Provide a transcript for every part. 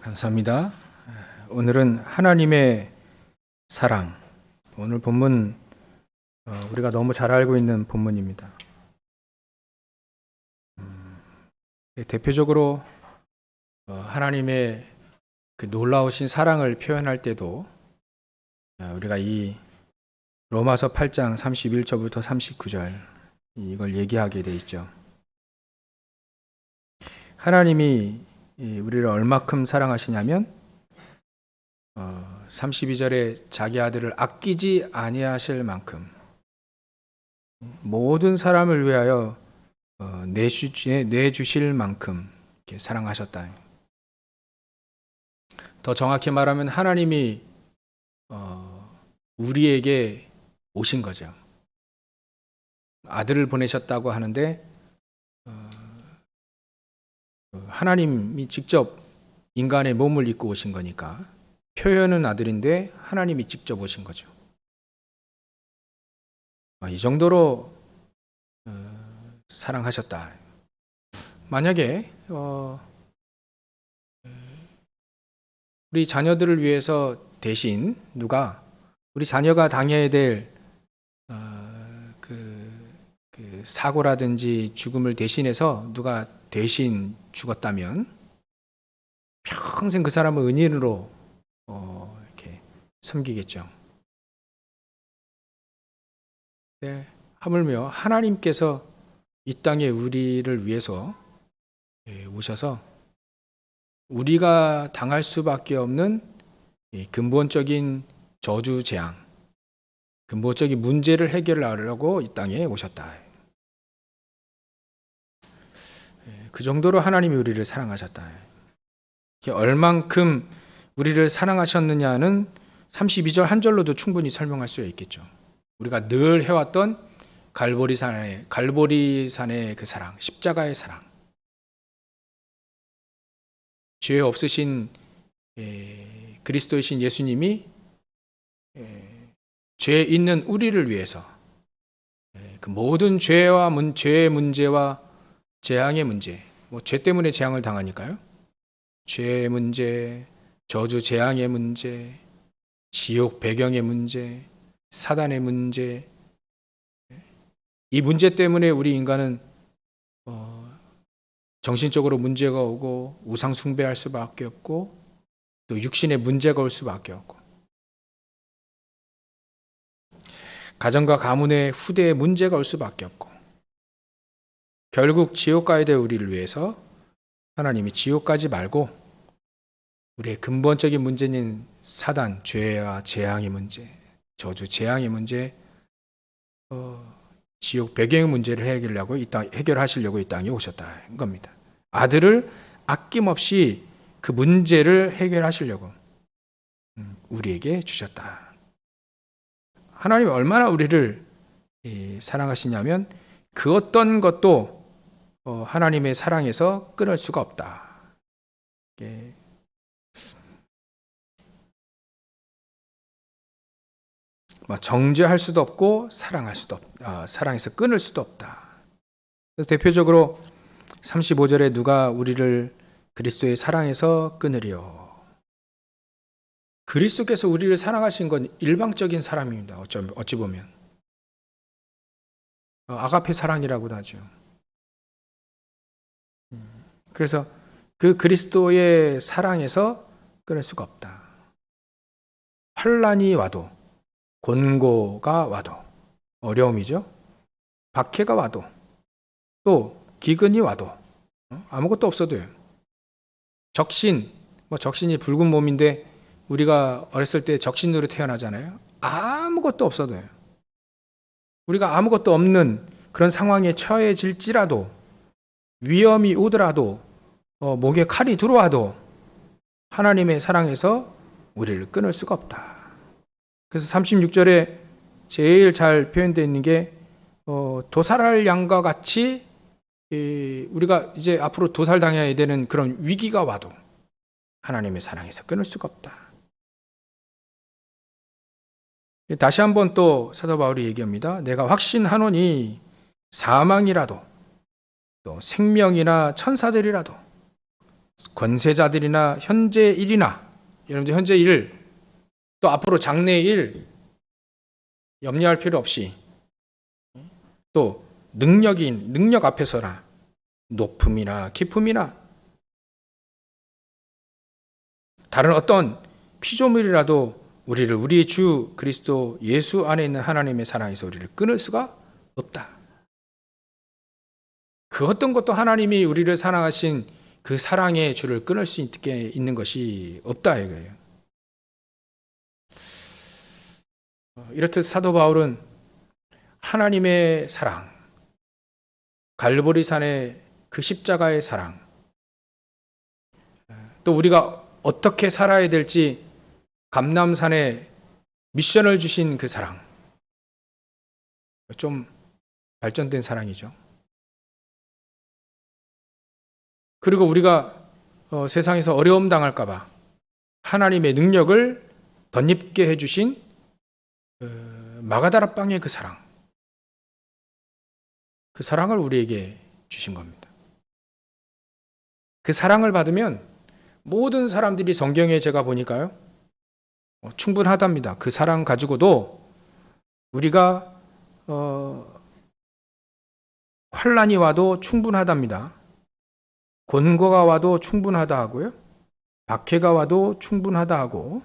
감사합니다. 오늘은 하나님의 사랑. 오늘 본문 우리가 너무 잘 알고 있는 본문입니다. 대표적으로 하나님의 그 놀라우신 사랑을 표현할 때도 우리가 이 로마서 8장 31절부터 39절 이걸 얘기하게 돼 있죠. 하나님이 우리를 얼마큼 사랑하시냐면 32절에 자기 아들을 아끼지 아니하실 만큼 모든 사람을 위하여 내주실 만큼 이렇게 사랑하셨다. 더 정확히 말하면 하나님이 우리에게 오신 거죠. 아들을 보내셨다고 하는데 하나님이 직접 인간의 몸을 입고 오신 거니까 표현은 아들인데 하나님이 직접 오신 거죠. 이 정도로 사랑하셨다. 만약에 우리 자녀들을 위해서 대신 누가 우리 자녀가 당해야 될 그 사고라든지 죽음을 대신해서 누가 대신 죽었다면 평생 그 사람을 은인으로 이렇게 섬기겠죠. 네, 하물며 하나님께서 이 땅에 우리를 위해서 오셔서 우리가 당할 수밖에 없는 근본적인 저주 재앙, 근본적인 문제를 해결하려고 이 땅에 오셨다. 그 정도로 하나님이 우리를 사랑하셨다. 얼만큼 우리를 사랑하셨느냐는 32절 한 절로도 충분히 설명할 수 있겠죠. 우리가 늘 해왔던 갈보리산의 그 사랑, 십자가의 사랑, 죄 없으신 그리스도이신 예수님이 죄 있는 우리를 위해서 그 모든 죄의 문제와 재앙의 문제, 죄 때문에 재앙을 당하니까요. 죄의 문제, 저주 재앙의 문제, 지옥 배경의 문제, 사단의 문제, 이 문제 때문에 우리 인간은 정신적으로 문제가 오고 우상 숭배할 수밖에 없고 또 육신에 문제가 올 수밖에 없고 가정과 가문의 후대에 문제가 올 수밖에 없고 결국 지옥 가야 될 우리를 위해서 하나님이 지옥 가지 말고 우리의 근본적인 문제인 사단, 죄와 재앙의 문제, 저주 재앙의 문제, 지옥 배경의 문제를 해결하시려고 이 땅에 오셨다는 겁니다. 아들을 아낌없이 그 문제를 해결하시려고 우리에게 주셨다. 하나님이 얼마나 우리를 사랑하시냐면 그 어떤 것도 하나님의 사랑에서 끊을 수가 없다. 정죄할 수도 없고 사랑에서 끊을 수도 없다. 그래서 대표적으로 35절에 누가 우리를 그리스도의 사랑에서 끊으리요. 그리스도께서 우리를 사랑하신 건 일방적인 사랑입니다. 어찌 보면 아가페 사랑이라고도 하죠. 그래서 그 그리스도의 사랑에서 끊을 수가 없다. 환난이 와도 곤고가 와도 어려움이죠. 박해가 와도 또 기근이 와도 아무것도 없어도요. 적신이 붉은 몸인데 우리가 어렸을 때 적신으로 태어나잖아요. 아무것도 없어도요. 우리가 아무것도 없는 그런 상황에 처해질지라도 위험이 오더라도 목에 칼이 들어와도 하나님의 사랑에서 우리를 끊을 수가 없다. 그래서 36절에 제일 잘 표현되어 있는 게 도살할 양과 같이 우리가 이제 앞으로 도살당해야 되는 그런 위기가 와도 하나님의 사랑에서 끊을 수가 없다. 다시 한번 또 사도 바울이 얘기합니다. 내가 확신하노니 사망이라도 또 생명이나 천사들이라도 권세자들이나 현재 일이나, 여러분들 현재 일, 또 앞으로 장래 일 염려할 필요 없이, 또 능력 앞에서나 높음이나 기품이나 다른 어떤 피조물이라도 우리를 우리의 주 그리스도 예수 안에 있는 하나님의 사랑에서 우리를 끊을 수가 없다. 그 어떤 것도 하나님이 우리를 사랑하신 그 사랑의 줄을 끊을 수 있게 있는 것이 없다 이거예요. 이렇듯 사도 바울은 하나님의 사랑, 갈보리산의 그 십자가의 사랑, 또 우리가 어떻게 살아야 될지 감람산에 미션을 주신 그 사랑, 좀 발전된 사랑이죠. 그리고 우리가 세상에서 어려움 당할까봐 하나님의 능력을 덧입게 해주신 마가다락방의 그 사랑, 그 사랑을 우리에게 주신 겁니다. 그 사랑을 받으면 모든 사람들이 성경에 제가 보니까요, 충분하답니다. 그 사랑 가지고도 우리가 환난이 와도 충분하답니다. 곤고가 와도 충분하다 하고요, 박해가 와도 충분하다 하고,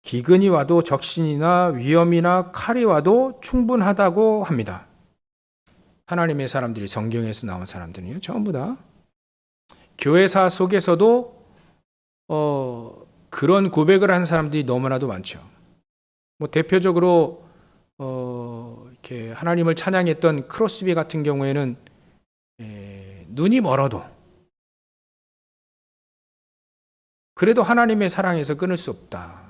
기근이 와도 적신이나 위험이나 칼이 와도 충분하다고 합니다. 하나님의 사람들이, 성경에서 나온 사람들은요, 전부 다 교회사 속에서도 그런 고백을 하는 사람들이 너무나도 많죠. 뭐 대표적으로 이렇게 하나님을 찬양했던 크로스비 같은 경우에는 눈이 멀어도 그래도 하나님의 사랑에서 끊을 수 없다.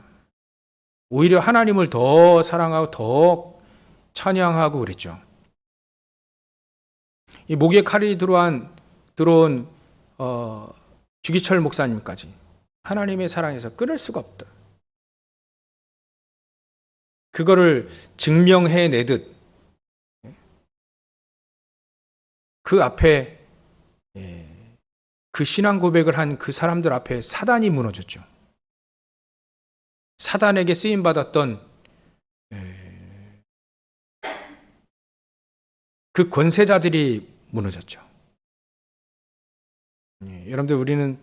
오히려 하나님을 더 사랑하고 더 찬양하고 그랬죠. 이 목에 칼이 들어온 주기철 목사님까지 하나님의 사랑에서 끊을 수가 없다. 그거를 증명해내듯 그 앞에 그 신앙 고백을 한 그 사람들 앞에 사단이 무너졌죠. 사단에게 쓰임받았던 그 권세자들이 무너졌죠. 여러분들, 우리는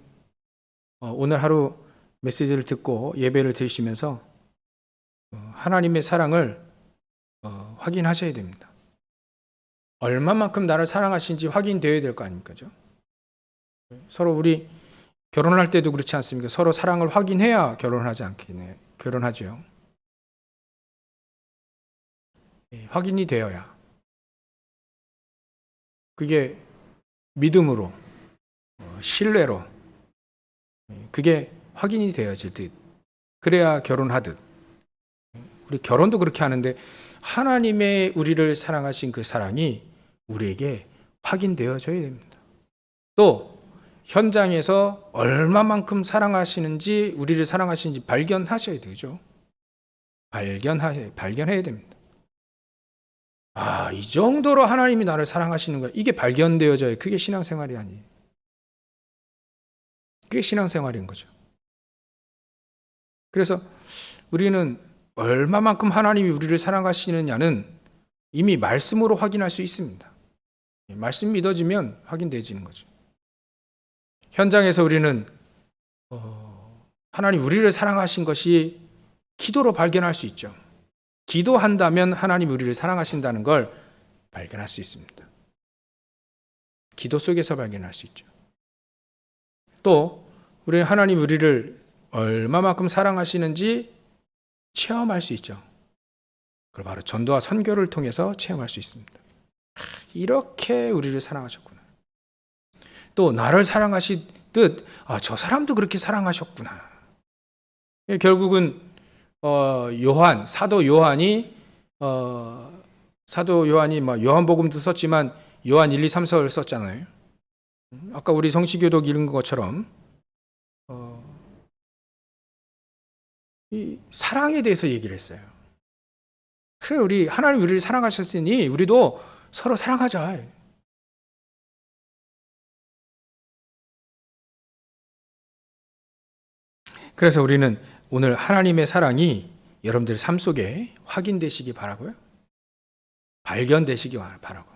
오늘 하루 메시지를 듣고 예배를 드리시면서 하나님의 사랑을 확인하셔야 됩니다. 얼마만큼 나를 사랑하신지 확인되어야 될 거 아닙니까? 서로 우리 결혼할 때도 그렇지 않습니까? 서로 사랑을 확인해야 결혼하죠. 확인이 되어야, 그게 믿음으로, 신뢰로, 그게 확인이 되어질 듯, 그래야 결혼하듯. 우리 결혼도 그렇게 하는데 하나님의 우리를 사랑하신 그 사랑이 우리에게 확인되어져야 됩니다. 또 현장에서 얼마만큼 사랑하시는지, 우리를 사랑하시는지 발견하셔야 되죠. 발견해야 됩니다. 이 정도로 하나님이 나를 사랑하시는 거야. 이게 발견되어져야 그게 신앙생활이 아니에요. 그게 신앙생활인 거죠. 그래서 우리는 얼마만큼 하나님이 우리를 사랑하시느냐는 이미 말씀으로 확인할 수 있습니다. 말씀 믿어지면 확인되지는 거죠. 현장에서 우리는 하나님 우리를 사랑하신 것이 기도로 발견할 수 있죠. 기도한다면 하나님 우리를 사랑하신다는 걸 발견할 수 있습니다. 기도 속에서 발견할 수 있죠. 또 우리는 하나님 우리를 얼마만큼 사랑하시는지 체험할 수 있죠. 그걸 바로 전도와 선교를 통해서 체험할 수 있습니다. 이렇게 우리를 사랑하셨구나. 또 나를 사랑하시듯 저 사람도 그렇게 사랑하셨구나. 결국은 사도 요한이 요한복음도 썼지만 요한 1, 2, 3, 4를 썼잖아요. 아까 우리 성시교독 읽은 것처럼 이 사랑에 대해서 얘기를 했어요. 그래, 하나님 우리를 사랑하셨으니 우리도 서로 사랑하자. 그래서 우리는 오늘 하나님의 사랑이 여러분들 삶 속에 확인되시기 바라고요. 발견되시기 바라고.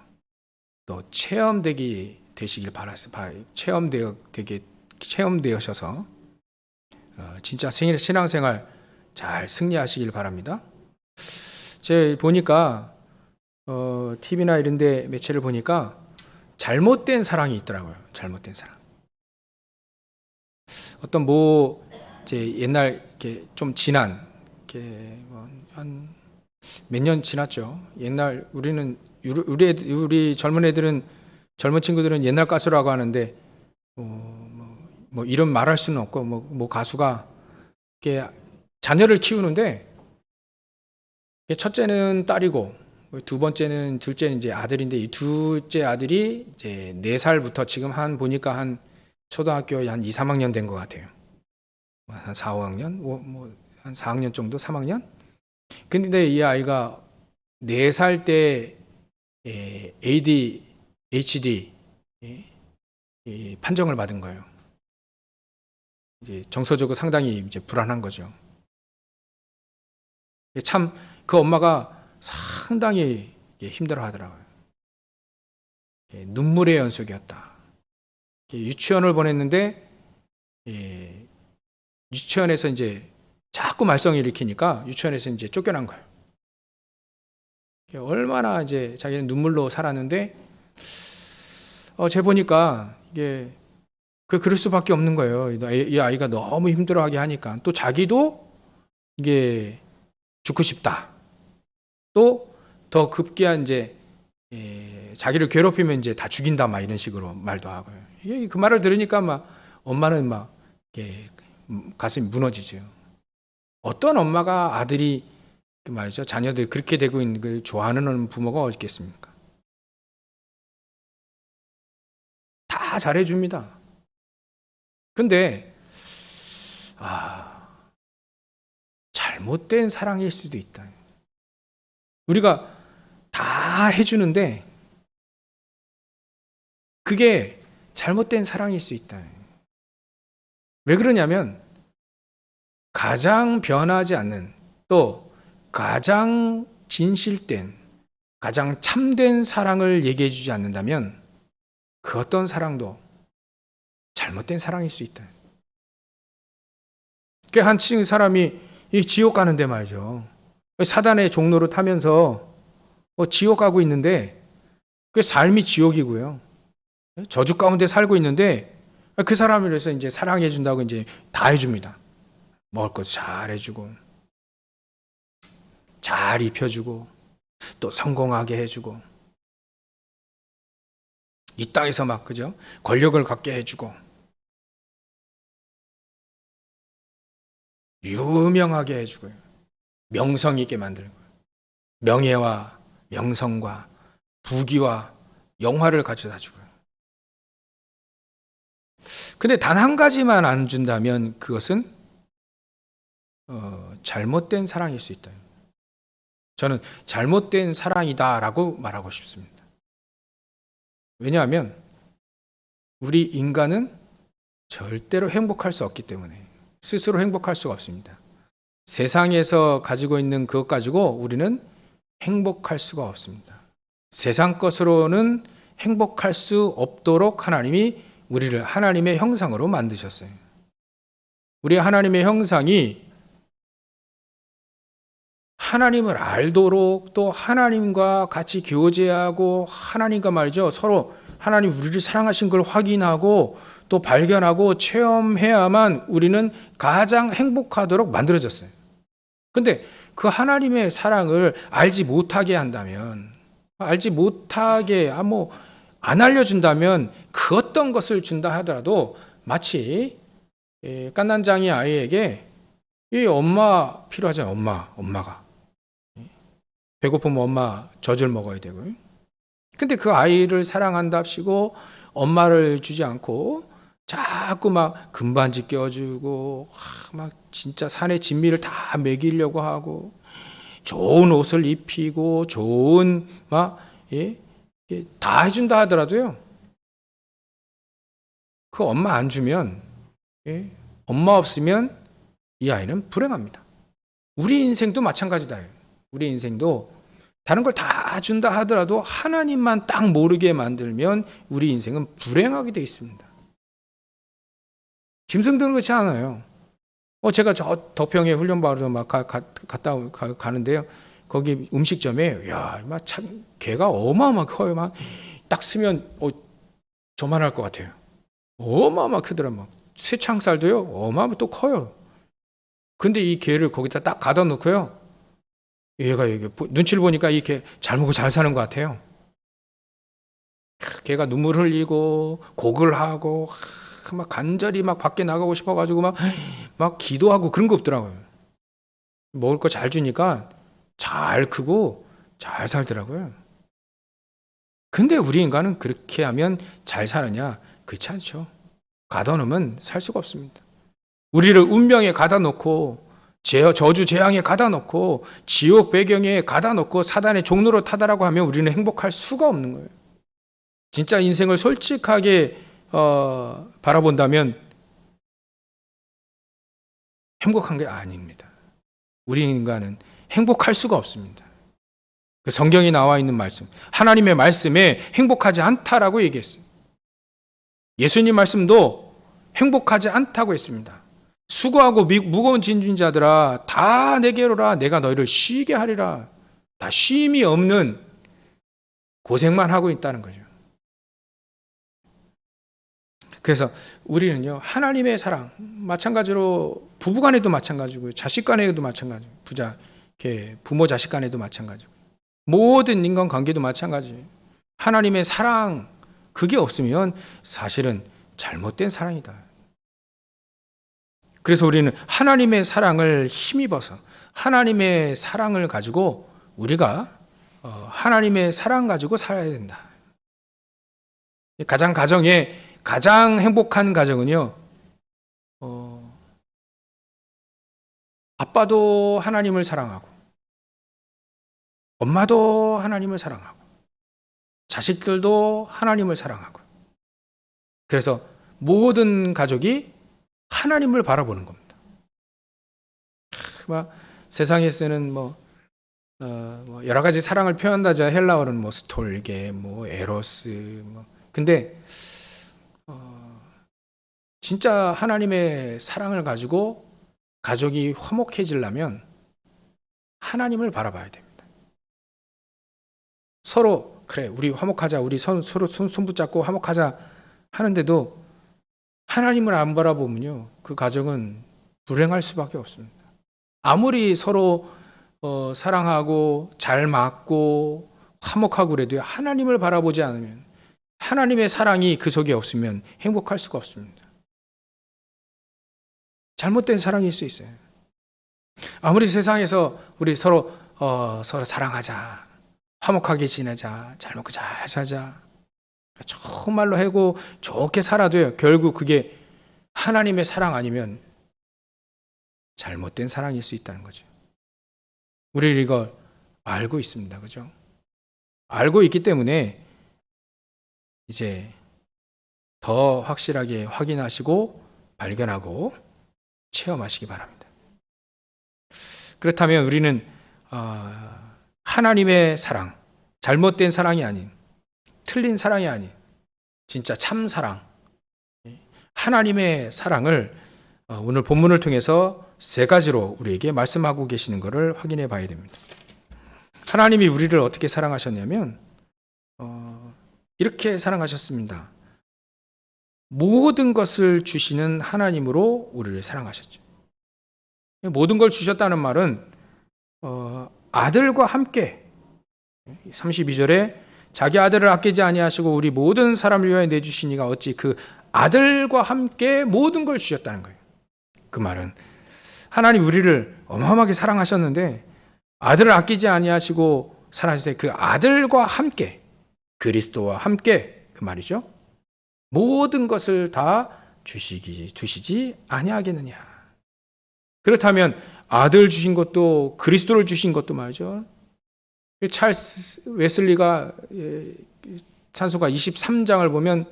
또 되시길 바라서 체험되셔서 진짜 신앙생활 잘 승리하시길 바랍니다. 제가 보니까 TV나 이런 데 매체를 보니까 잘못된 사랑이 있더라고요. 잘못된 사랑. 어떤 이제 옛날 이렇게 좀 지난 한 몇 년 지났죠. 옛날 우리 젊은 친구들은 옛날 가수라고 하는데 뭐 이름 말할 수는 없고 뭐 가수가 이렇게 자녀를 키우는데 첫째는 딸이고 두 번째는 둘째는 이제 아들인데 이 둘째 아들이 이제 4살부터 지금 보니까 한 초등학교 한 2, 3학년 된 것 같아요. 한 4, 5학년? 한 4학년 정도? 3학년? 근데 이 아이가 4살 때 ADHD 판정을 받은 거예요. 이제 정서적으로 상당히 이제 불안한 거죠. 참 그 엄마가 상당히 힘들어 하더라고요. 눈물의 연속이었다. 유치원을 보냈는데 유치원에서 이제 자꾸 말썽을 일으키니까 유치원에서 이제 쫓겨난 거예요. 얼마나 이제 자기는 눈물로 살았는데 제가 보니까 이게 그럴 수밖에 없는 거예요. 이 아이가 너무 힘들어하게 하니까 또 자기도 이게 죽고 싶다. 또 더 급기야 이제 자기를 괴롭히면 이제 다 죽인다 막 이런 식으로 말도 하고요. 그 말을 들으니까 막 엄마는 막 가슴이 무너지죠. 어떤 엄마가 아들이 말이죠 자녀들 그렇게 되고 있는 걸 좋아하는 부모가 어디 있겠습니까? 다 잘해줍니다. 근데 잘못된 사랑일 수도 있다. 우리가 다 해주는데 그게 잘못된 사랑일 수 있다. 왜 그러냐면 가장 변하지 않는 또 가장 진실된 가장 참된 사랑을 얘기해 주지 않는다면 그 어떤 사랑도 잘못된 사랑일 수 있다. 한 사람이 지옥 가는데 말이죠. 사단의 종로를 타면서 지옥 가고 있는데 그 삶이 지옥이고요. 저주 가운데 살고 있는데 그 사람을 위해서 이제 사랑해 준다고 이제 다 해줍니다. 먹을 것 잘 해주고, 잘 입혀주고, 또 성공하게 해주고, 이 땅에서 막 그죠? 권력을 갖게 해주고, 유명하게 해주고요. 명성 있게 만들고, 명예와 명성과 부귀와 영화를 가져다 주고요. 근데 단 한 가지만 안 준다면 그것은 잘못된 사랑일 수 있다. 저는 잘못된 사랑이다라고 말하고 싶습니다. 왜냐하면 우리 인간은 절대로 행복할 수 없기 때문에 스스로 행복할 수가 없습니다. 세상에서 가지고 있는 그것 가지고 우리는 행복할 수가 없습니다. 세상 것으로는 행복할 수 없도록 하나님이 우리를 하나님의 형상으로 만드셨어요. 우리 하나님의 형상이 하나님을 알도록 또 하나님과 같이 교제하고 하나님과 말이죠. 서로 하나님 우리를 사랑하신 걸 확인하고 또 발견하고 체험해야만 우리는 가장 행복하도록 만들어졌어요. 근데 그 하나님의 사랑을 알지 못하게 한다면, 알지 못하게, 안 알려준다면 그 어떤 것을 준다 하더라도 마치 깐난장이 아이에게 이 엄마 필요하잖아요. 엄마가. 배고프면 엄마 젖을 먹어야 되고요. 근데 그 아이를 사랑한답시고 엄마를 주지 않고 자꾸 막 금반지 껴주고 막 진짜 산의 진미를 다 먹이려고 하고 좋은 옷을 입히고 좋은 다 해준다 하더라도요. 그 엄마 안 주면 엄마 없으면 이 아이는 불행합니다. 우리 인생도 마찬가지다. 우리 인생도 다른 걸 다 준다 하더라도 하나님만 딱 모르게 만들면 우리 인생은 불행하게 되어 있습니다. 짐승들은 그렇지 않아요. 제가 저 덕평에 훈련받으러 막 갔다 가는데요. 거기 음식점에 막 참 개가 어마어마하게 커요. 막 딱 쓰면 저만할 것 같아요. 어마어마하게 크더라. 막 쇠창살도요. 어마어마하게 또 커요. 근데 이 개를 거기다 딱 가둬 놓고요. 얘가 이게 눈치를 보니까 이 개 잘 먹고 잘 사는 것 같아요. 걔가 눈물 흘리고 곡을 하고 막 간절히 막 밖에 나가고 싶어가지고 막 기도하고 그런 거 없더라고요. 먹을 거 잘 주니까 잘 크고 잘 살더라고요. 근데 우리 인간은 그렇게 하면 잘 사느냐? 그렇지 않죠. 가둬놓으면 살 수가 없습니다. 우리를 운명에 가다 놓고 저주 재앙에 가다 놓고 지옥 배경에 가다 놓고 사단의 종로로 타다라고 하면 우리는 행복할 수가 없는 거예요. 진짜 인생을 솔직하게 바라본다면 행복한 게 아닙니다. 우리 인간은 행복할 수가 없습니다. 그 성경에 나와 있는 말씀, 하나님의 말씀에 행복하지 않다라고 얘기했어요. 예수님 말씀도 행복하지 않다고 했습니다. 수고하고 무거운 짐진 자들아 다 내게로 오라 내가 너희를 쉬게 하리라. 다 쉼이 없는 고생만 하고 있다는 거죠. 그래서 우리는요 하나님의 사랑 마찬가지로 부부간에도 마찬가지고요 자식간에도 마찬가지고 부모 자식 간에도 마찬가지고 모든 인간관계도 마찬가지예요. 하나님의 사랑 그게 없으면 사실은 잘못된 사랑이다. 그래서 우리는 하나님의 사랑을 힘입어서 하나님의 사랑을 가지고 우리가 하나님의 사랑 가지고 살아야 된다. 가정에 가장 행복한 가정은요, 아빠도 하나님을 사랑하고, 엄마도 하나님을 사랑하고, 자식들도 하나님을 사랑하고, 그래서 모든 가족이 하나님을 바라보는 겁니다. 세상에 쓰는 여러 가지 사랑을 표현하자 헬라어는 스톨게, 에로스, 근데 진짜 하나님의 사랑을 가지고 가족이 화목해지려면 하나님을 바라봐야 됩니다. 서로 그래 우리 화목하자 우리 서로 손 붙잡고 화목하자 하는데도 하나님을 안 바라보면요 그 가정은 불행할 수밖에 없습니다. 아무리 서로 사랑하고 잘 맞고 화목하고 그래도 하나님을 바라보지 않으면 하나님의 사랑이 그 속에 없으면 행복할 수가 없습니다. 잘못된 사랑일 수 있어요. 아무리 세상에서 우리 서로 사랑하자, 화목하게 지내자, 잘 먹고 잘 살자, 정말로 하고 좋게 살아도요. 결국 그게 하나님의 사랑 아니면 잘못된 사랑일 수 있다는 거죠. 우리 이걸 알고 있습니다. 그죠? 알고 있기 때문에 이제 더 확실하게 확인하시고 발견하고 체험하시기 바랍니다. 그렇다면 우리는 하나님의 사랑, 잘못된 사랑이 아닌 틀린 사랑이 아닌 진짜 참 사랑, 하나님의 사랑을 오늘 본문을 통해서 세 가지로 우리에게 말씀하고 계시는 것을 확인해 봐야 됩니다. 하나님이 우리를 어떻게 사랑하셨냐면 이렇게 사랑하셨습니다. 모든 것을 주시는 하나님으로 우리를 사랑하셨죠. 모든 걸 주셨다는 말은 아들과 함께 32절에 자기 아들을 아끼지 아니하시고 우리 모든 사람을 위하여 내주시니가 어찌 그 아들과 함께 모든 걸 주셨다는 거예요. 그 말은 하나님 우리를 어마어마하게 사랑하셨는데 아들을 아끼지 아니하시고 사랑하실 때 그 아들과 함께 그리스도와 함께 그 말이죠. 모든 것을 다 주시지 아니하겠느냐. 그렇다면 아들 주신 것도 그리스도를 주신 것도 말이죠. 찰스 웨슬리가 찬송가 23장을 보면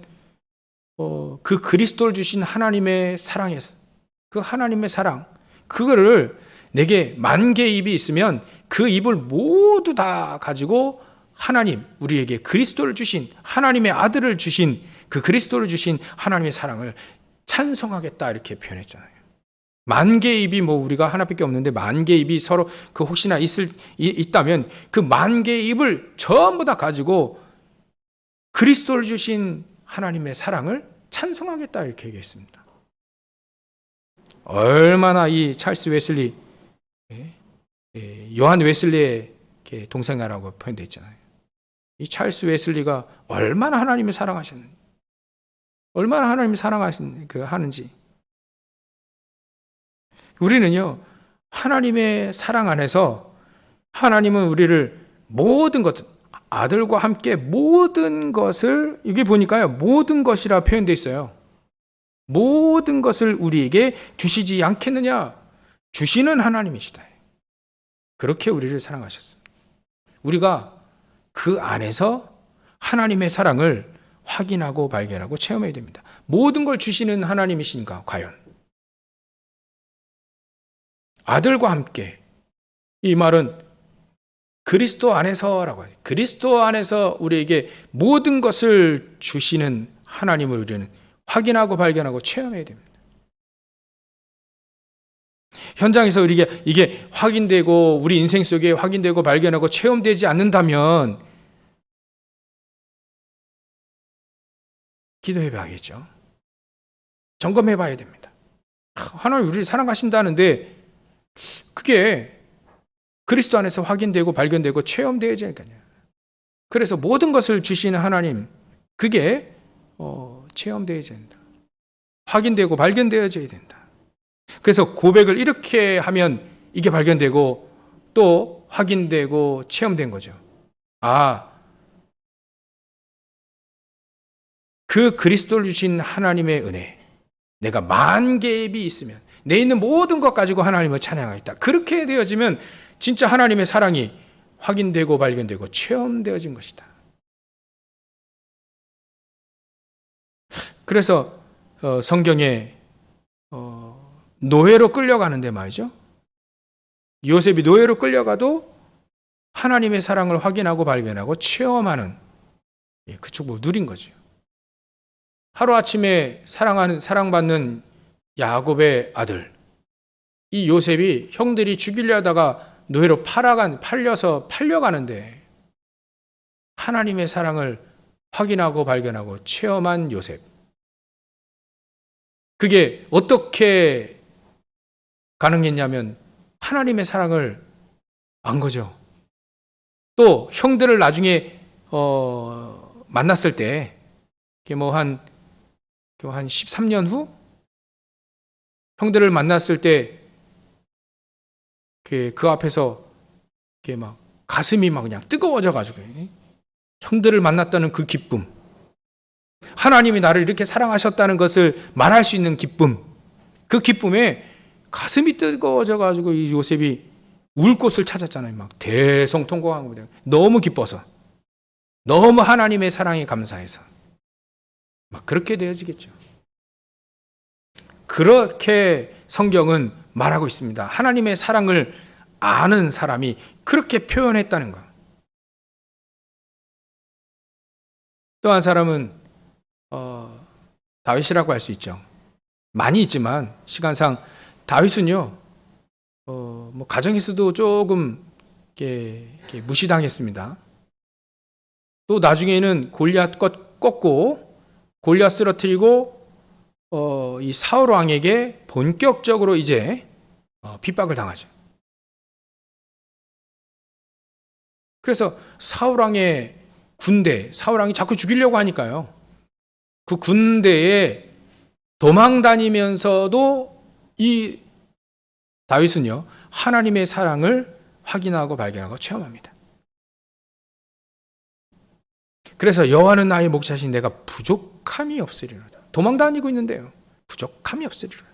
그 그리스도를 주신 하나님의 사랑에서 그 하나님의 사랑 그거를 내게 10,000개 입이 있으면 그 입을 모두 다 가지고 하나님, 우리에게 그리스도를 주신, 하나님의 아들을 주신, 그 그리스도를 주신 하나님의 사랑을 찬송하겠다, 이렇게 표현했잖아요. 10,000개 입이 뭐 우리가 하나밖에 없는데 10,000개 입이 서로 그 혹시나 있다면 그 10,000개 입을 전부 다 가지고 그리스도를 주신 하나님의 사랑을 찬송하겠다, 이렇게 얘기했습니다. 얼마나 이 찰스 웨슬리, 요한 웨슬리의 동생아라고 표현되어 있잖아요. 이 찰스 웨슬리가 얼마나 하나님을 사랑하셨는지, 얼마나 하나님을 하는지. 우리는요, 하나님의 사랑 안에서 하나님은 우리를 모든 것, 아들과 함께 모든 것을, 이게 보니까요, 모든 것이라 표현되어 있어요. 모든 것을 우리에게 주시지 않겠느냐? 주시는 하나님이시다. 그렇게 우리를 사랑하셨습니다. 우리가 그 안에서 하나님의 사랑을 확인하고 발견하고 체험해야 됩니다. 모든 걸 주시는 하나님이신가, 과연? 아들과 함께. 이 말은 그리스도 안에서라고 해요. 그리스도 안에서 우리에게 모든 것을 주시는 하나님을 우리는 확인하고 발견하고 체험해야 됩니다. 현장에서 우리가 이게 확인되고 우리 인생 속에 확인되고 발견하고 체험되지 않는다면 기도해 봐야겠죠. 점검해 봐야 됩니다. 하나님 우리를 사랑하신다는데 그게 그리스도 안에서 확인되고 발견되고 체험되어야지 않을까요? 그래서 모든 것을 주시는 하나님, 그게 체험되어야 된다. 확인되고 발견되어져야 된다. 그래서 고백을 이렇게 하면 이게 발견되고 또 확인되고 체험된 거죠. 그 그리스도를 주신 하나님의 은혜, 내가 10,000개의 입이 있으면 내 있는 모든 것 가지고 하나님을 찬양하겠다. 그렇게 되어지면 진짜 하나님의 사랑이 확인되고 발견되고 체험되어진 것이다. 그래서 성경에 노예로 끌려가는데 말이죠. 요셉이 노예로 끌려가도 하나님의 사랑을 확인하고 발견하고 체험하는 그 축복을 누린 거죠. 하루아침에 사랑받는 야곱의 아들, 이 요셉이 형들이 죽이려 하다가 노예로 팔려서 팔려가는데 하나님의 사랑을 확인하고 발견하고 체험한 요셉. 그게 어떻게 가능했냐면 하나님의 사랑을 안 거죠. 또 형들을 나중에 만났을 때 한 13년 후 형들을 만났을 때 그 앞에서 막 가슴이 막 그냥 뜨거워져 가지고 형들을 만났다는 그 기쁨, 하나님이 나를 이렇게 사랑하셨다는 것을 말할 수 있는 기쁨, 그 기쁨에 가슴이 뜨거워져 가지고 이 요셉이 울 곳을 찾았잖아요. 막 대성통곡한 거예요. 너무 기뻐서, 너무 하나님의 사랑에 감사해서 막 그렇게 되어지겠죠. 그렇게 성경은 말하고 있습니다. 하나님의 사랑을 아는 사람이 그렇게 표현했다는 것. 또 한 사람은 다윗이라고 할 수 있죠. 많이 있지만 시간상 다윗은요, 가정에서도 조금 이렇게 무시당했습니다. 또 나중에는 골리앗 꺾고 골리앗 쓰러뜨리고 이 사울 왕에게 본격적으로 이제 핍박을 당하죠. 그래서 사울 왕의 군대, 사울 왕이 자꾸 죽이려고 하니까요. 그 군대에 도망 다니면서도 이 다윗은요, 하나님의 사랑을 확인하고 발견하고 체험합니다. 그래서 여호와는 나의 목자신 내가 부족함이 없으리로다. 도망 다니고 있는데요, 부족함이 없으리로다.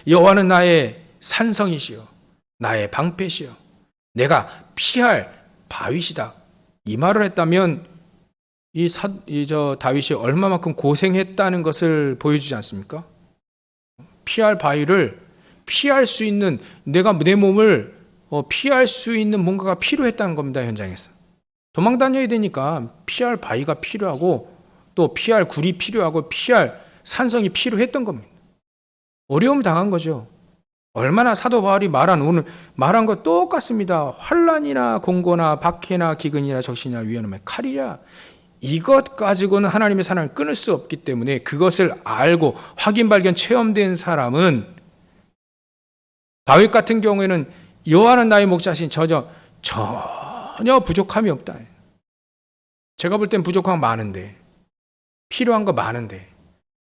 여호와는 나의 산성이시요 나의 방패시요 내가 피할 바위시다. 이 말을 했다면 다윗이 얼마만큼 고생했다는 것을 보여주지 않습니까? 피할 바위를 피할 수 있는, 내가 내 몸을 피할 수 있는 뭔가가 필요했다는 겁니다. 현장에서 도망 다녀야 되니까 피할 바위가 필요하고 또 피할 굴이 필요하고 피할 산성이 필요했던 겁니다. 어려움 당한 거죠. 얼마나 사도 바울이 오늘 말한 거 똑같습니다. 환난이나 공고나 박해나 기근이나 적신이나 위험이나 칼이야, 이것 가지고는 하나님의 사랑을 끊을 수 없기 때문에 그것을 알고 확인 발견 체험된 사람은, 다윗 같은 경우에는 여호와는 나의 목자신 전혀 부족함이 없다. 제가 볼 땐 부족한 거 많은데, 필요한 거 많은데,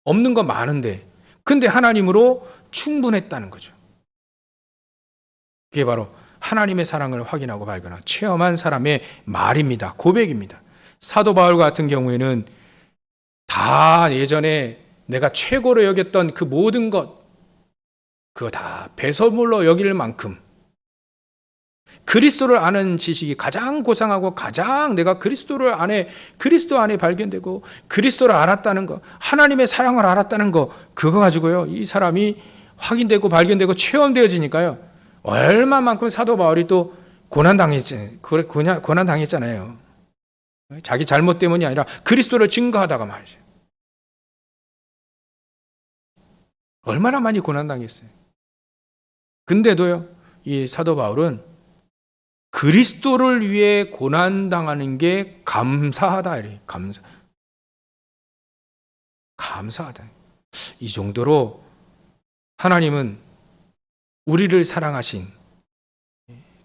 없는 거 많은데, 근데 하나님으로 충분했다는 거죠. 그게 바로 하나님의 사랑을 확인하고 발견하고 체험한 사람의 말입니다. 고백입니다. 사도 바울 같은 경우에는 다 예전에 내가 최고로 여겼던 그 모든 것, 그거 다 배설물로 여길 만큼 그리스도를 아는 지식이 가장 고상하고 가장 내가 그리스도 안에 발견되고 그리스도를 알았다는 거, 하나님의 사랑을 알았다는 거, 그거 가지고요 이 사람이 확인되고 발견되고 체험되어지니까요, 얼마만큼 사도 바울이 또 고난당했잖아요. 자기 잘못 때문이 아니라 그리스도를 증거하다가 말이죠. 얼마나 많이 고난당했어요. 근데도요, 이 사도 바울은 그리스도를 위해 고난당하는 게 감사하다. 이래. 감사하다. 이 정도로 하나님은 우리를 사랑하신,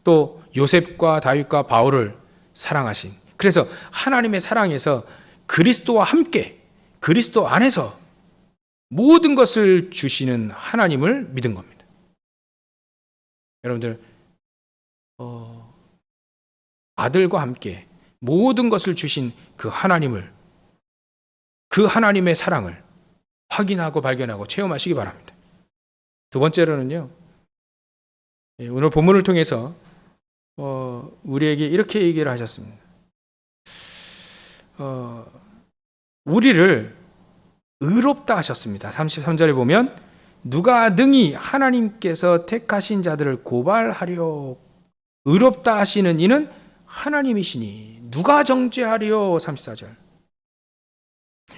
또 요셉과 다윗과 바울을 사랑하신, 그래서 하나님의 사랑에서 그리스도와 함께 그리스도 안에서 모든 것을 주시는 하나님을 믿은 겁니다. 여러분들 아들과 함께 모든 것을 주신 그 하나님을, 그 하나님의 사랑을 확인하고 발견하고 체험하시기 바랍니다. 두 번째로는요, 오늘 본문을 통해서 우리에게 이렇게 얘기를 하셨습니다. 우리를 의롭다 하셨습니다. 33절에 보면 누가 능히 하나님께서 택하신 자들을 고발하려 의롭다 하시는 이는 하나님이시니 누가 정죄하려. 34절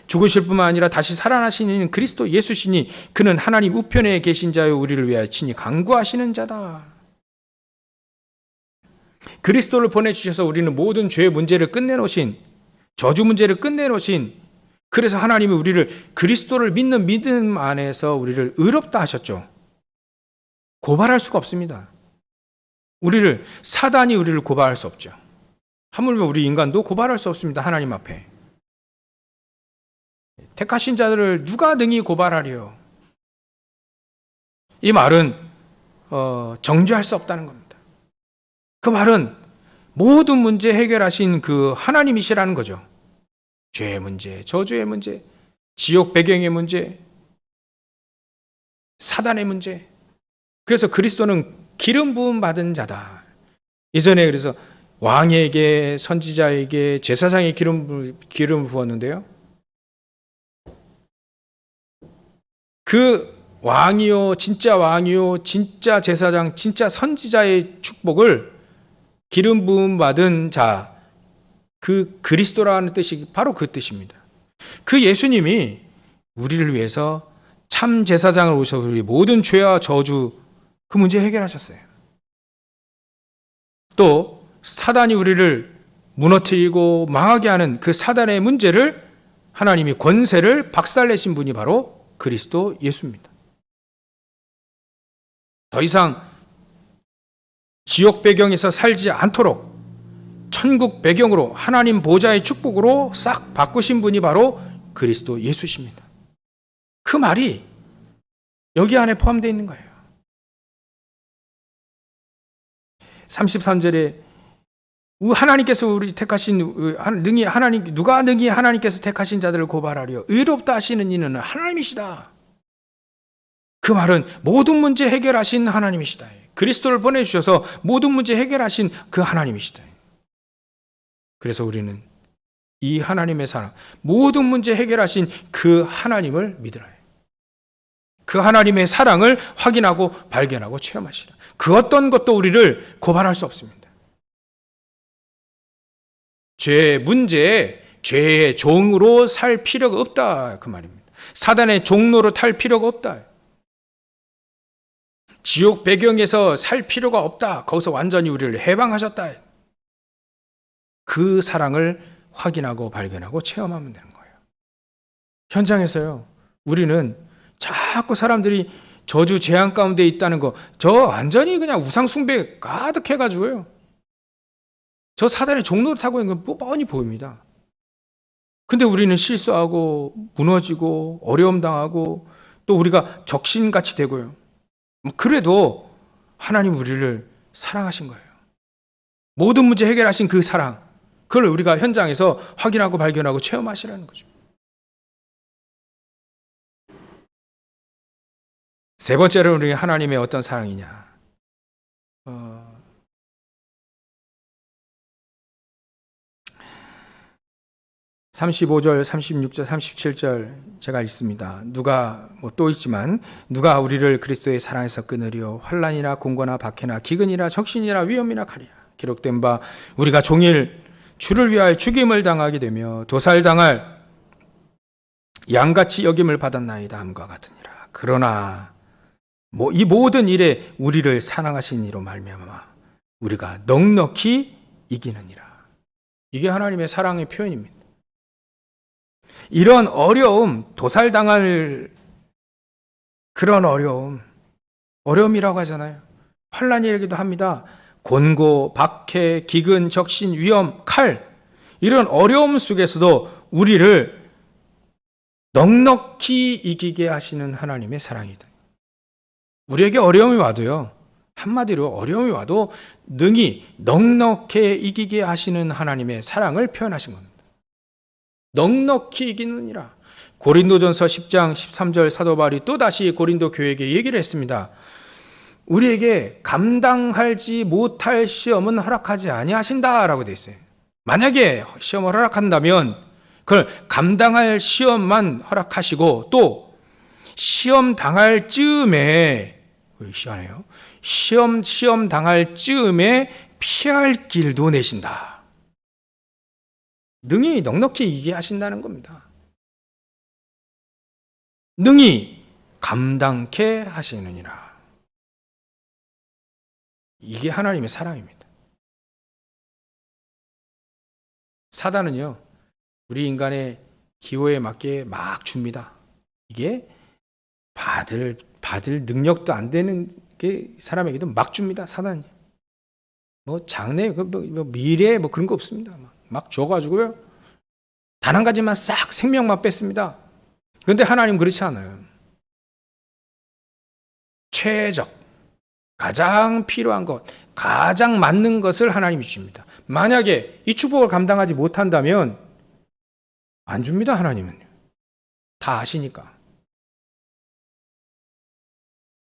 죽으실 뿐만 아니라 다시 살아나신 이는 그리스도 예수시니 그는 하나님 우편에 계신 자여 우리를 위하여 친히 간구하시는 자다. 그리스도를 보내주셔서 우리는 모든 죄의 문제를 끝내놓으신, 저주 문제를 끝내놓으신, 그래서 하나님이 우리를 그리스도를 믿는 믿음 안에서 우리를 의롭다 하셨죠. 고발할 수가 없습니다. 사단이 우리를 고발할 수 없죠. 하물며 우리 인간도 고발할 수 없습니다. 하나님 앞에. 택하신 자들을 누가 능히 고발하리요. 이 말은 정죄할 수 없다는 겁니다. 그 말은 모든 문제 해결하신 그 하나님이시라는 거죠. 죄의 문제, 저주의 문제, 지옥 배경의 문제, 사단의 문제. 그래서 그리스도는 기름 부음 받은 자다. 이전에 그래서 왕에게, 선지자에게, 제사장에 기름을 부었는데요, 그 왕이요, 진짜 제사장, 진짜 선지자의 축복을 기름 부음 받은 자, 그 그리스도라는 뜻이 바로 그 뜻입니다. 그 예수님이 우리를 위해서 참 제사장을 오셔서 우리 모든 죄와 저주 그 문제 해결하셨어요. 또 사단이 우리를 무너뜨리고 망하게 하는 그 사단의 문제를 하나님이 권세를 박살내신 분이 바로 그리스도 예수입니다. 더 이상 지옥 배경에서 살지 않도록 천국 배경으로 하나님 보좌의 축복으로 싹 바꾸신 분이 바로 그리스도 예수십니다. 그 말이 여기 안에 포함되어 있는 거예요. 33절에 하나님께서 우리 택하신 누가 능히 하나님께서 택하신 자들을 고발하려 의롭다 하시는 이는 하나님이시다. 그 말은 모든 문제 해결하신 하나님이시다. 그리스도를 보내주셔서 모든 문제 해결하신 그 하나님이시다. 그래서 우리는 이 하나님의 사랑, 모든 문제 해결하신 그 하나님을 믿으라. 그 하나님의 사랑을 확인하고 발견하고 체험하시라. 그 어떤 것도 우리를 고발할 수 없습니다. 죄의 문제에 죄의 종으로 살 필요가 없다, 그 말입니다. 사단의 종로로 탈 필요가 없다. 지옥 배경에서 살 필요가 없다. 거기서 완전히 우리를 해방하셨다. 그 사랑을 확인하고 발견하고 체험하면 되는 거예요. 현장에서요, 우리는 자꾸 사람들이 저주 재앙 가운데 있다는 거, 저 완전히 그냥 우상 숭배 가득해가지고요, 저 사단의 종로를 타고 있는 건 뻔히 보입니다. 근데 우리는 실수하고 무너지고 어려움 당하고 또 우리가 적신같이 되고요. 그래도 하나님 우리를 사랑하신 거예요. 모든 문제 해결하신 그 사랑, 그걸 우리가 현장에서 확인하고 발견하고 체험하시라는 거죠. 세 번째로 우리 하나님의 어떤 사랑이냐? 35절, 36절, 37절 제가 읽습니다. 누가 또 있지만 누가 우리를 그리스도의 사랑에서 끊으리요 환난이나 공고나 박해나 기근이나 적신이나 위험이나 칼이라 기록된 바 우리가 종일 주를 위하여 죽임을 당하게 되며 도살당할 양같이 여김을 받았나이다 함과 같으니라. 그러나 이 모든 일에 우리를 사랑하신 이로 말미암아 우리가 넉넉히 이기느니라. 이게 하나님의 사랑의 표현입니다. 이런 어려움, 도살당할 그런 어려움이라고 하잖아요. 환난이라기도 합니다. 곤고, 박해, 기근, 적신, 위험, 칼, 이런 어려움 속에서도 우리를 넉넉히 이기게 하시는 하나님의 사랑이다. 우리에게 어려움이 와도요, 한마디로 어려움이 와도 능히 넉넉히 이기게 하시는 하나님의 사랑을 표현하신 겁니다. 넉넉히 이기느니라. 고린도전서 10장 13절 사도 바울이 또다시 고린도 교회에게 얘기를 했습니다. 우리에게 감당하지 못할 시험은 허락하지 아니하신다라고 되어 있어요. 만약에 시험을 허락한다면 그걸 감당할 시험만 허락하시고 또 시험 당할 즈음에 희한해요. 시험 당할 즈음에 피할 길도 내신다. 능히 넉넉히 이기게 하신다는 겁니다. 능히 감당케 하시느니라. 이게 하나님의 사랑입니다. 사단은요, 우리 인간의 기호에 맞게 막 줍니다. 이게 받을 능력도 안 되는 게 사람에게도 막 줍니다. 사단이. 장래, 미래 그런 거 없습니다. 막 줘가지고요, 단 한 가지만 싹 생명만 뺐습니다. 그런데 하나님 그렇지 않아요. 최적, 가장 필요한 것, 가장 맞는 것을 하나님이 주십니다. 만약에 이 축복을 감당하지 못한다면 안 줍니다. 하나님은 다 아시니까.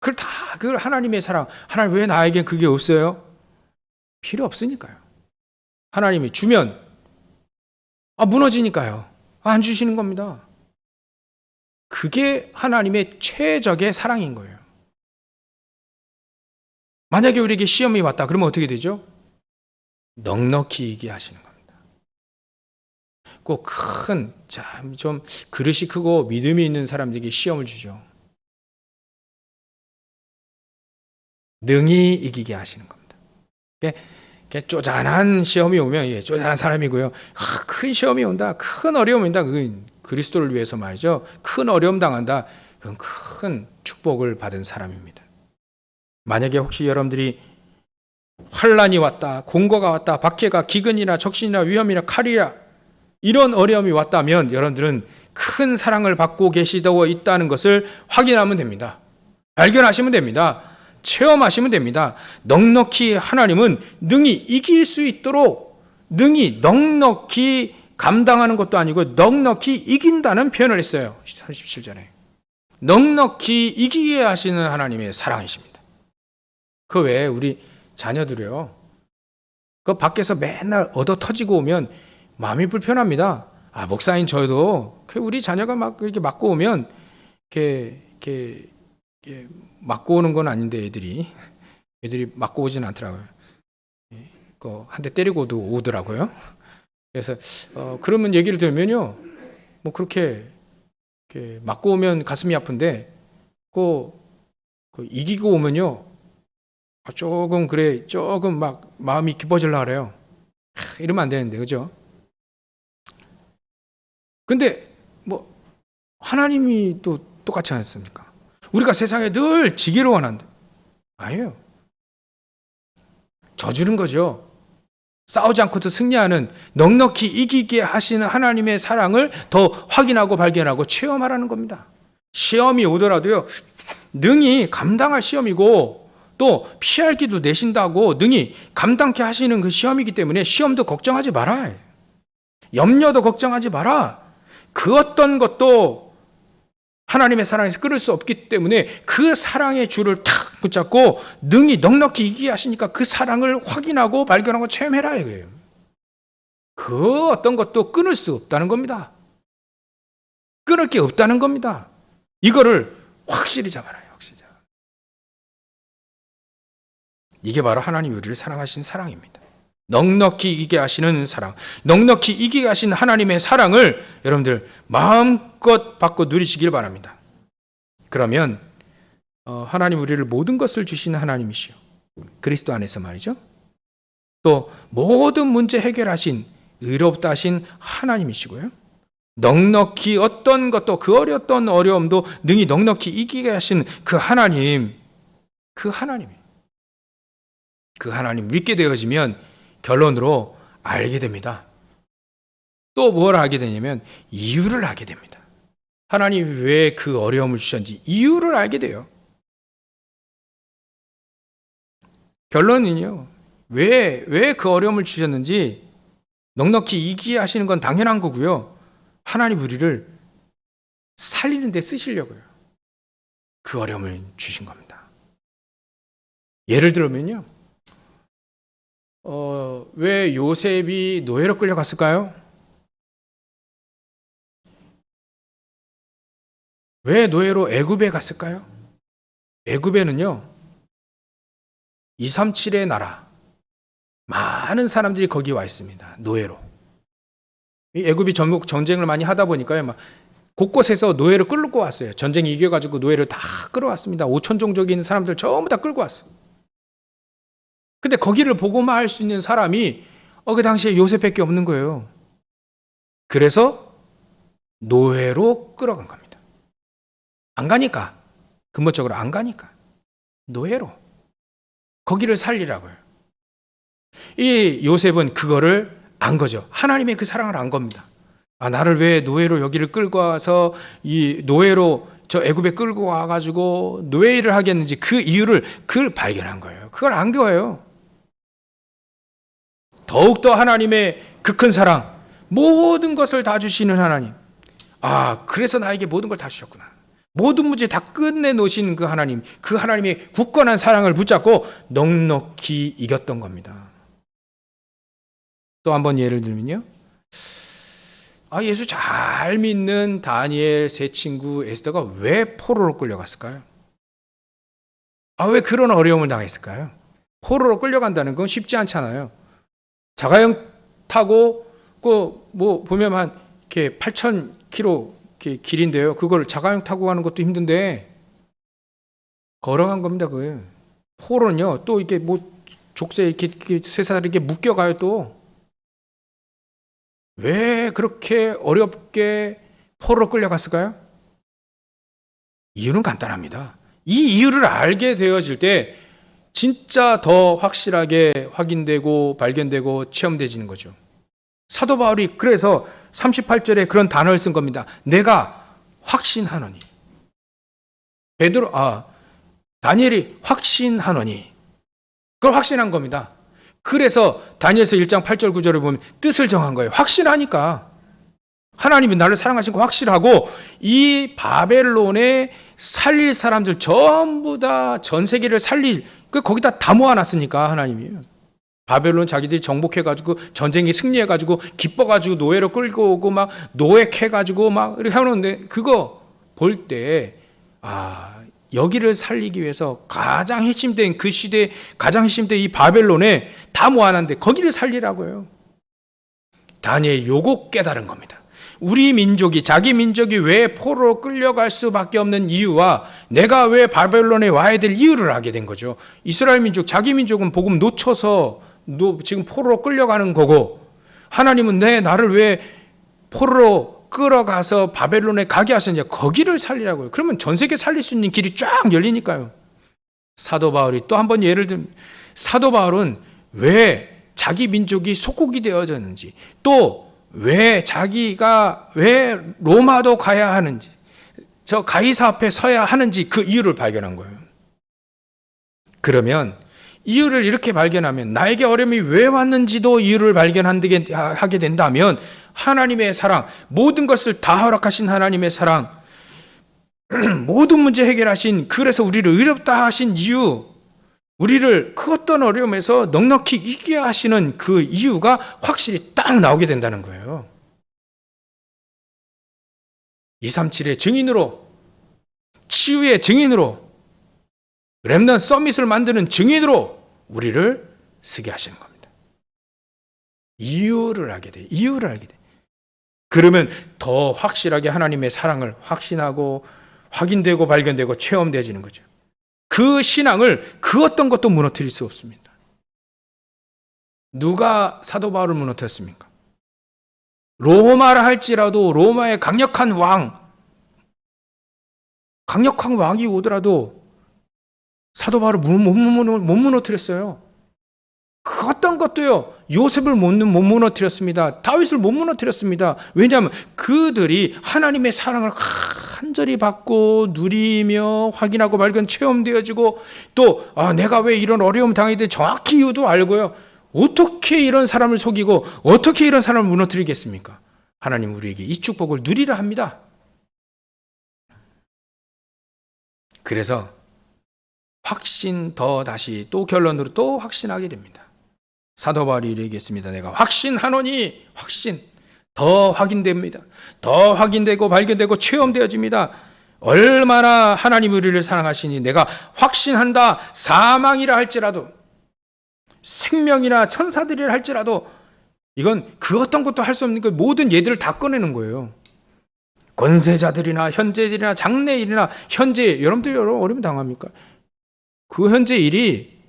그걸 하나님의 사랑, 하나님 왜 나에게 그게 없어요? 필요 없으니까요. 하나님이 주면 무너지니까요. 안 주시는 겁니다. 그게 하나님의 최적의 사랑인 거예요. 만약에 우리에게 시험이 왔다 그러면 어떻게 되죠? 넉넉히 이기게 하시는 겁니다. 꼭 좀 그릇이 크고 믿음이 있는 사람들에게 시험을 주죠. 능히 이기게 하시는 겁니다. 쪼잔한 시험이 오면 쪼잔한 사람이고요. 큰 시험이 온다, 큰 어려움이 온다, 그건 그리스도를 위해서 말이죠. 큰 어려움 당한다, 그건 큰 축복을 받은 사람입니다. 만약에 혹시 여러분들이 환난이 왔다, 공고가 왔다, 박해가 기근이나 적신이나 위험이나 칼이라 이런 어려움이 왔다면 여러분들은 큰 사랑을 받고 계시다고 있다는 것을 확인하면 됩니다. 발견하시면 됩니다. 체험하시면 됩니다. 넉넉히 하나님은 능히 이길 수 있도록 능히 넉넉히 감당하는 것도 아니고 넉넉히 이긴다는 표현을 했어요. 37절에. 넉넉히 이기게 하시는 하나님의 사랑이십니다. 그 외에 우리 자녀들이요, 그 밖에서 맨날 얻어 터지고 오면 마음이 불편합니다. 목사인 저도 우리 자녀가 막 이렇게 맞고 오면 이렇게 맞고 오는 건 아닌데 애들이 맞고 오진 않더라고요. 한 대 때리고도 오더라고요. 그래서 그러면 얘기를 들으면요, 뭐 그렇게 맞고 오면 가슴이 아픈데 그 이기고 오면요, 조금 막 마음이 기뻐질라 그래요. 이러면 안 되는데, 그죠? 근데 뭐 하나님이 또 똑같지 않습니까? 우리가 세상에 늘 지기를 원한다. 아니에요. 져주는 거죠. 싸우지 않고도 승리하는, 넉넉히 이기게 하시는 하나님의 사랑을 더 확인하고 발견하고 체험하라는 겁니다. 시험이 오더라도요, 능히 감당할 시험이고 또 피할 길도 내신다고 능히 감당케 하시는 그 시험이기 때문에 시험도 걱정하지 마라. 염려도 걱정하지 마라. 그 어떤 것도 하나님의 사랑에서 끊을 수 없기 때문에 그 사랑의 줄을 탁 붙잡고 능히 넉넉히 이기게 하시니까 그 사랑을 확인하고 발견하고 체험해라 이거예요. 그 어떤 것도 끊을 수 없다는 겁니다. 끊을 게 없다는 겁니다. 이거를 확실히 잡아라. 확실히 잡아라. 이게 바로 하나님 우리를 사랑하신 사랑입니다. 넉넉히 이기게 하시는 사랑, 넉넉히 이기게 하신 하나님의 사랑을 여러분들 마음껏 받고 누리시길 바랍니다. 그러면 하나님 우리를 모든 것을 주시는 하나님이시요, 그리스도 안에서 말이죠, 또 모든 문제 해결하신 의롭다 하신 하나님이시고요, 넉넉히 어떤 것도 그 어렸던 어려움도 능히 넉넉히 이기게 하신 그 하나님, 그 하나님 믿게 되어지면 결론으로 알게 됩니다. 또 뭘 알게 되냐면 이유를 알게 됩니다. 하나님이 왜 그 어려움을 주셨는지 이유를 알게 돼요. 결론은요, 왜 그 어려움을 주셨는지 넉넉히 이기게 하시는 건 당연한 거고요. 하나님 우리를 살리는 데 쓰시려고요. 그 어려움을 주신 겁니다. 예를 들면요, 왜 요셉이 노예로 끌려갔을까요? 왜 노예로 애굽에 갔을까요? 애굽에는요, 237의 나라, 많은 사람들이 거기 와 있습니다. 노예로. 애굽이 전국 전쟁을 많이 하다 보니까요, 막 곳곳에서 노예를 끌고 왔어요. 전쟁이 이겨가지고 노예를 다 끌어왔습니다. 5천 종족이 있는 사람들 전부 다 끌고 왔어요. 근데 거기를 보고만 할 수 있는 사람이 그 당시에 요셉밖에 없는 거예요. 그래서 노예로 끌어간 겁니다. 안 가니까, 근본적으로 안 가니까 노예로 거기를 살리라고요. 이 요셉은 그거를 안 거죠. 하나님의 그 사랑을 안 겁니다. 나를 왜 노예로 여기를 끌고 와서 이 노예로 저 애굽에 끌고 와가지고 노예를 하겠는지 그 이유를 그걸 발견한 거예요. 그걸 안 거예요. 더욱더 하나님의 그 큰 사랑, 모든 것을 다 주시는 하나님. 그래서 나에게 모든 걸 다 주셨구나. 모든 문제 다 끝내놓으신 그 하나님, 그 하나님의 굳건한 사랑을 붙잡고 넉넉히 이겼던 겁니다. 또 한번 예를 들면요, 예수 잘 믿는 다니엘 세 친구 에스더가 왜 포로로 끌려갔을까요? 왜 그런 어려움을 당했을까요? 포로로 끌려간다는 건 쉽지 않잖아요. 자가용 타고 보면 한 이렇게 8,000km 길인데요. 그걸 자가용 타고 가는 것도 힘든데 걸어간 겁니다. 그거예요. 포로는요, 또 이게 족쇄 이렇게 쇠사슬 이렇게 묶여가요. 또 왜 그렇게 어렵게 포로로 끌려갔을까요? 이유는 간단합니다. 이 이유를 알게 되어질 때 진짜 더 확실하게 확인되고 발견되고 체험되지는 거죠. 사도 바울이 그래서 38절에 그런 단어를 쓴 겁니다. 내가 확신하노니. 다니엘이 확신하노니. 그걸 확신한 겁니다. 그래서 다니엘서 1장 8절 9절을 보면 뜻을 정한 거예요. 확신하니까. 하나님이 나를 사랑하신 거 확실하고 이 바벨론에 살릴 사람들 전부 다 전 세계를 살릴, 거기다 다 모아놨으니까 하나님이. 바벨론 자기들이 정복해가지고 전쟁에 승리해가지고 기뻐가지고 노예로 끌고 오고 막 노획해가지고 막 이렇게 해오는데 그거 볼 때 여기를 살리기 위해서 가장 핵심된 그 시대, 가장 핵심된 이 바벨론에 다 모아놨는데 거기를 살리라고요. 다니엘이 요거 깨달은 겁니다. 우리 민족이, 자기 민족이 왜 포로로 끌려갈 수밖에 없는 이유와 내가 왜 바벨론에 와야 될 이유를 알게 된 거죠. 이스라엘 민족, 자기 민족은 복음 놓쳐서 지금 포로로 끌려가는 거고, 하나님은 나를 왜 포로로 끌어가서 바벨론에 가게 하셨냐, 거기를 살리라고요. 그러면 전 세계 살릴 수 있는 길이 쫙 열리니까요. 사도 바울이 또 한 번 예를 들면, 사도 바울은 왜 자기 민족이 속국이 되어졌는지, 또 왜 자기가 왜 로마도 가야 하는지, 저 가이사 앞에 서야 하는지 그 이유를 발견한 거예요. 그러면 이유를 이렇게 발견하면, 나에게 어려움이 왜 왔는지도 이유를 발견하게 된다면, 하나님의 사랑, 모든 것을 다 허락하신 하나님의 사랑, 모든 문제 해결하신, 그래서 우리를 의롭다 하신 이유, 우리를 그 어떤 어려움에서 넉넉히 이기게 하시는 그 이유가 확실히 딱 나오게 된다는 거예요. 237의 증인으로, 치유의 증인으로, 렘넌트 서밋을 만드는 증인으로 우리를 쓰게 하시는 겁니다. 이유를 알게 돼. 이유를 알게 돼. 그러면 더 확실하게 하나님의 사랑을 확신하고 확인되고 발견되고 체험되어지는 거죠. 그 신앙을 그 어떤 것도 무너뜨릴 수 없습니다. 누가 사도 바울을 무너뜨렸습니까? 로마라 할지라도, 로마의 강력한 왕이 오더라도 사도 바울을 못 무너뜨렸어요. 그 어떤 것도요, 요셉을 못 무너뜨렸습니다. 다윗을 못 무너뜨렸습니다. 왜냐하면 그들이 하나님의 사랑을 간절히 받고 누리며 확인하고 발견 체험되어지고, 또 내가 왜 이런 어려움 당했는지 정확히 이유도 알고요. 어떻게 이런 사람을 속이고 어떻게 이런 사람을 무너뜨리겠습니까? 하나님 우리에게 이 축복을 누리라 합니다. 그래서 확신, 더 다시 또 결론으로 또 확신하게 됩니다. 사도 바울이 얘기했습니다. 내가 확신하노니, 확신, 더 확인됩니다. 더 확인되고 발견되고 체험되어집니다. 얼마나 하나님 우리를 사랑하시니 내가 확신한다. 사망이라 할지라도, 생명이나 천사들이라 할지라도, 이건 그 어떤 것도 할 수 없는 그 모든 예들을 다 꺼내는 거예요. 권세자들이나 현재일이나 장래일이나 현재, 여러분들이 어려움 당합니까? 그 현재 일이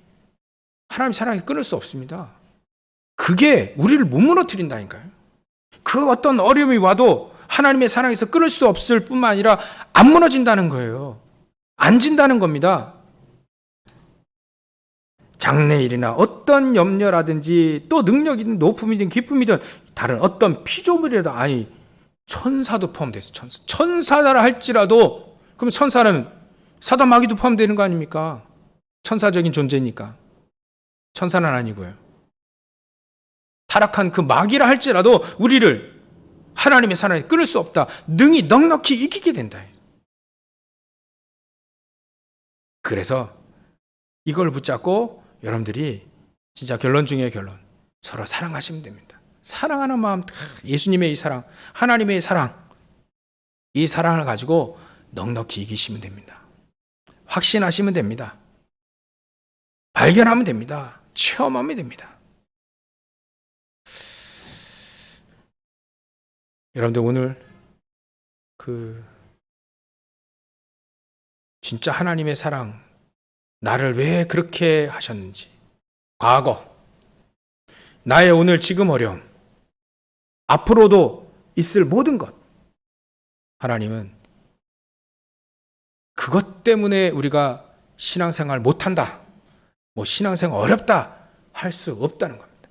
하나님 사랑에서 끊을 수 없습니다. 그게 우리를 못 무너뜨린다니까요. 그 어떤 어려움이 와도 하나님의 사랑에서 끊을 수 없을 뿐만 아니라 안 무너진다는 거예요. 안 진다는 겁니다. 장래일이나 어떤 염려라든지 또 능력이든 높음이든 기쁨이든 다른 어떤 피조물이라도, 아니 천사도 포함돼서 천사라 할지라도, 그럼 천사는 사단 마귀도 포함되는 거 아닙니까? 천사적인 존재니까. 천사는 아니고요. 타락한 그 마귀라 할지라도 우리를 하나님의 사랑에 끊을 수 없다. 능히 넉넉히 이기게 된다. 그래서 이걸 붙잡고 여러분들이 진짜 결론 중에 결론, 서로 사랑하시면 됩니다. 사랑하는 마음, 예수님의 이 사랑, 하나님의 사랑, 이 사랑을 가지고 넉넉히 이기시면 됩니다. 확신하시면 됩니다. 발견하면 됩니다. 체험하면 됩니다. 여러분들 오늘 진짜 하나님의 사랑, 나를 왜 그렇게 하셨는지, 과거, 나의 오늘 지금 어려움, 앞으로도 있을 모든 것, 하나님은 그것 때문에 우리가 신앙생활 못한다, 신앙생활 어렵다 할 수 없다는 겁니다.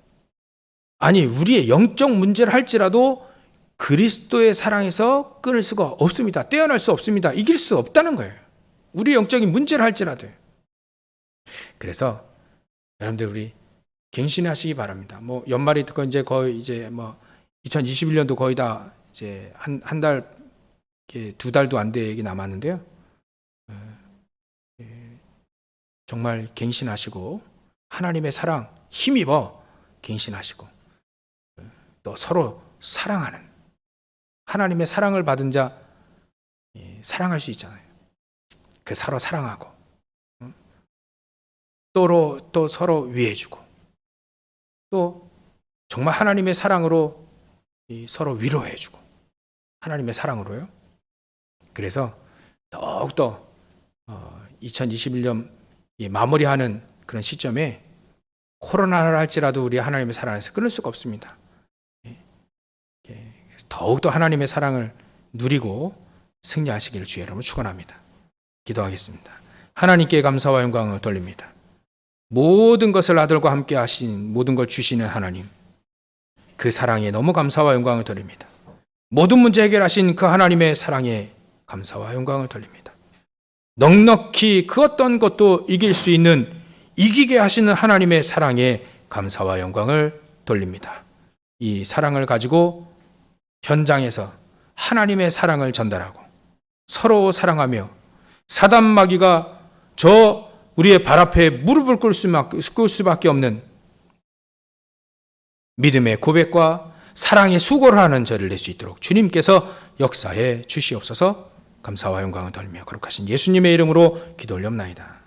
아니, 우리의 영적 문제를 할지라도 그리스도의 사랑에서 끊을 수가 없습니다. 떼어낼 수 없습니다. 이길 수 없다는 거예요. 우리 영적인 문제를 할지라도요. 그래서 여러분들 우리 갱신하시기 바랍니다. 연말이 듣고 이제 거의 2021년도 거의 다 이제 한 달, 2달도 안 되게 남았는데요. 정말 갱신하시고 하나님의 사랑 힘입어 갱신하시고, 또 서로 사랑하는, 하나님의 사랑을 받은 자 사랑할 수 있잖아요. 그 서로 사랑하고 또 서로 위해주고 또 정말 하나님의 사랑으로 서로 위로해주고 하나님의 사랑으로요. 그래서 더욱더 2021년 마무리하는 그런 시점에 코로나를 할지라도 우리 하나님의 사랑 안에서 끊을 수가 없습니다. 더욱더 하나님의 사랑을 누리고 승리하시기를 주의 이름으로 축원합니다. 기도하겠습니다. 하나님께 감사와 영광을 돌립니다. 모든 것을 아들과 함께 하신 모든 걸 주시는 하나님, 그 사랑에 너무 감사와 영광을 돌립니다. 모든 문제 해결하신 그 하나님의 사랑에 감사와 영광을 돌립니다. 넉넉히 그 어떤 것도 이길 수 있는 이기게 하시는 하나님의 사랑에 감사와 영광을 돌립니다. 이 사랑을 가지고 현장에서 하나님의 사랑을 전달하고 서로 사랑하며 사단 마귀가 우리의 발 앞에 무릎을 꿇을 수밖에 없는 믿음의 고백과 사랑의 수고를 하는 저를 낼 수 있도록 주님께서 역사해 주시옵소서. 감사와 영광을 돌리며 거룩하신 예수님의 이름으로 기도 올렵나이다.